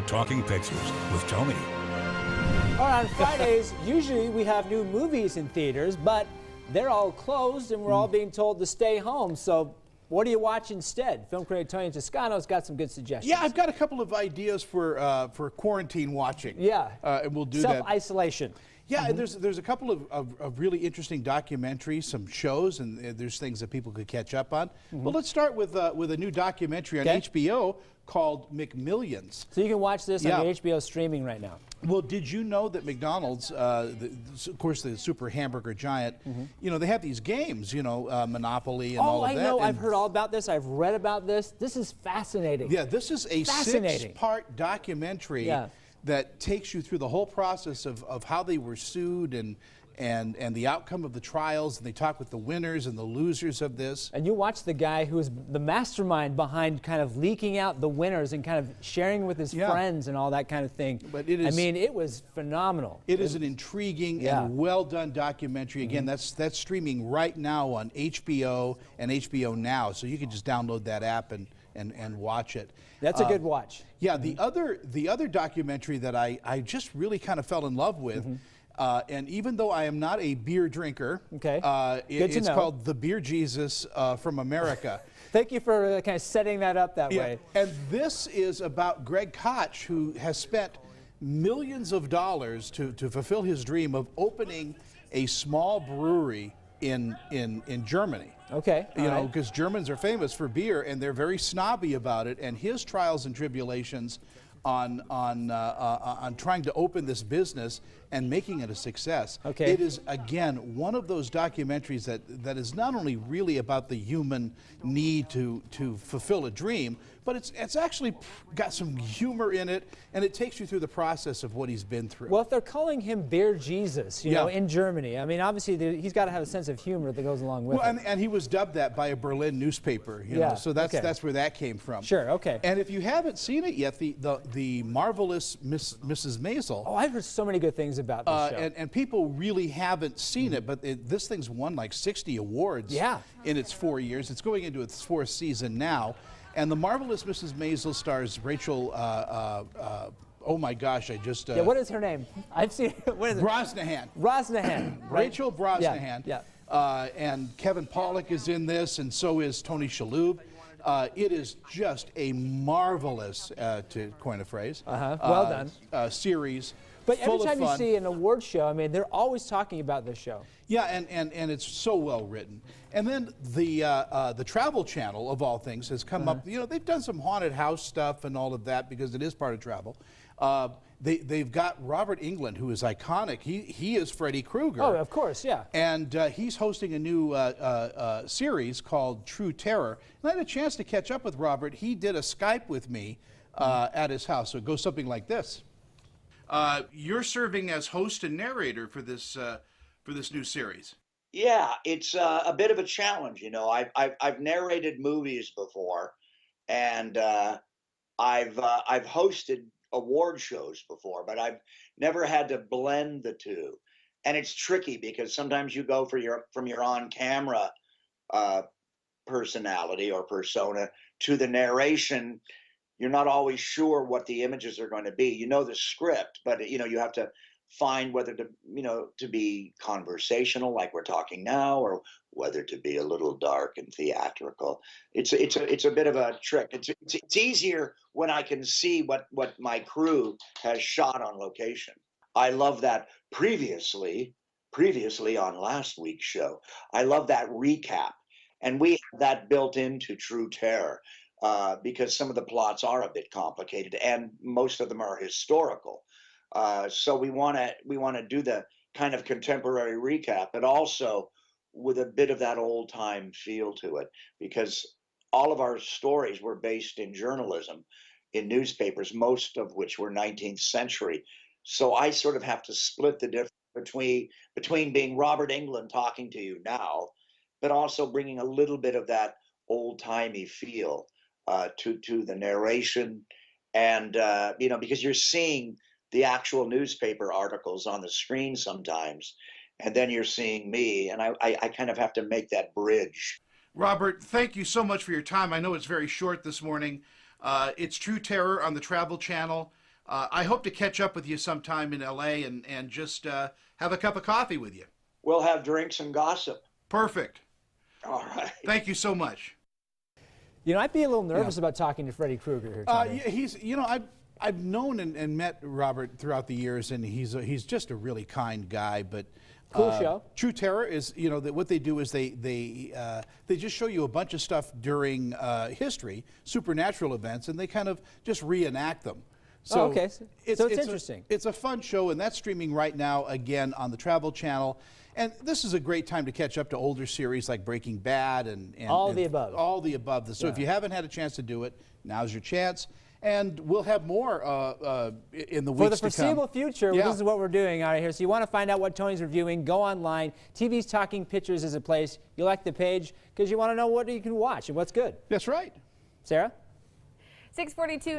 for Talking Pictures with Tony. All right, on Fridays, usually we have new movies in theaters, but they're all closed and we're all being told to stay home. So what do you watch instead? Film critic Tony Toscano's got some good suggestions. Yeah, I've got a couple of ideas for quarantine watching. Yeah. And we'll do that. Self-isolation. Yeah, and there's a couple of really interesting documentaries, some shows, and there's things that people could catch up on. But let's start with a new documentary on HBO called McMillions. So you can watch this on the HBO streaming right now. Well, did you know that McDonald's, of course, the super hamburger giant, you know, they have these games, you know, Monopoly and all of that. Oh, I know. And I've heard all about this. I've read about this. This is fascinating. yeah, this is a six-part documentary that takes you through the whole process of how they were sued and the outcome of the trials, and they talk with the winners and the losers of this. And you watch the guy who is the mastermind behind kind of leaking out the winners and kind of sharing with his friends and all that kind of thing. But it is, I mean, it was phenomenal. It is an intriguing and well-done documentary. Again, that's streaming right now on HBO and HBO Now, so you can just download that app and watch it. That's a good watch. Yeah, the other documentary that I just really kind of fell in love with, and even though I am not a beer drinker, it's called The Beer Jesus from America. Thank you for kind of setting that up that way. And this is about Greg Koch, who has spent millions of dollars to fulfill his dream of opening a small brewery in Germany. Okay. You know, because Germans are famous for beer, and they're very snobby about it. And his trials and tribulations on trying to open this business and making it a success. Okay. It is, again, one of those documentaries that is not only really about the human need to fulfill a dream, but it's actually got some humor in it, and it takes you through the process of what he's been through. Well, if they're calling him Beer Jesus, you know, in Germany, I mean, obviously he's got to have a sense of humor that goes along with it. And he was dubbed that by a Berlin newspaper, you know, so that's where that came from. Sure, okay. And if you haven't seen it yet, the Marvelous Mrs. Maisel. Oh, I've heard so many good things about this show. And people really haven't seen it, but this thing's won like 60 awards in its 4 years. It's going into its 4th season now. And the Marvelous Mrs. Maisel stars Rachel, oh my gosh, I just... what is her name? I've seen it. What is it? Brosnahan. Brosnahan. Rachel Brosnahan. Yeah. And Kevin Pollak is in this, and so is Tony Shalhoub. It is just a marvelous, to coin a phrase, well done, series. But every time you see an award show, I mean, they're always talking about this show. Yeah, and it's so well written. And then the Travel Channel, of all things, has come up. You know, they've done some haunted house stuff and all of that because it is part of travel. They've got Robert Englund, who is iconic. He is Freddy Krueger. Oh, of course, yeah. And he's hosting a new series called True Terror. And I had a chance to catch up with Robert. He did a Skype with me at his house. So it goes something like this. You're serving as host and narrator for this new series. Yeah, it's a bit of a challenge. You know, I've narrated movies before, and I've hosted award shows before, but I've never had to blend the two. And it's tricky because sometimes you go from your on-camera personality or persona to the narration. You're not always sure what the images are going to be. You know the script, but you know you have to find whether to be conversational like we're talking now, or whether to be a little dark and theatrical. It's a bit of a trick. It's easier when I can see what my crew has shot on location. I love that previously on last week's show. I love that recap, and we have that built into True Terror. Because some of the plots are a bit complicated, and most of them are historical. So we want to do the kind of contemporary recap, but also with a bit of that old time feel to it, because all of our stories were based in journalism, in newspapers, most of which were 19th century. So I sort of have to split the difference between being Robert Englund talking to you now, but also bringing a little bit of that old timey feel to the narration, and you know, because you're seeing the actual newspaper articles on the screen sometimes, and then you're seeing me, and I kind of have to make that bridge. Robert, thank you so much for your time. I know it's very short this morning. It's True Terror on the Travel Channel. I hope to catch up with you sometime in LA and just have a cup of coffee with you. We'll have drinks and gossip. Perfect. All right. Thank you so much. You know, I'd be a little nervous about talking to Freddy Krueger here, Tommy. He's, you know, I've known and met Robert throughout the years, and he's just a really kind guy. But Cool show. True Terror is, you know, what they do is they just show you a bunch of stuff during history, supernatural events, and they kind of just reenact them. So okay. So it's interesting. It's a fun show, and that's streaming right now again on the Travel Channel. And this is a great time to catch up to older series like Breaking Bad and all the above. All the above. So if you haven't had a chance to do it, now's your chance. And we'll have more in the weeks to come. For the foreseeable future, this is what we're doing out here. So you want to find out what Tony's reviewing, go online. TV's Talking Pictures is a place. You like the page because you want to know what you can watch and what's good. That's right. Sarah? 6:42.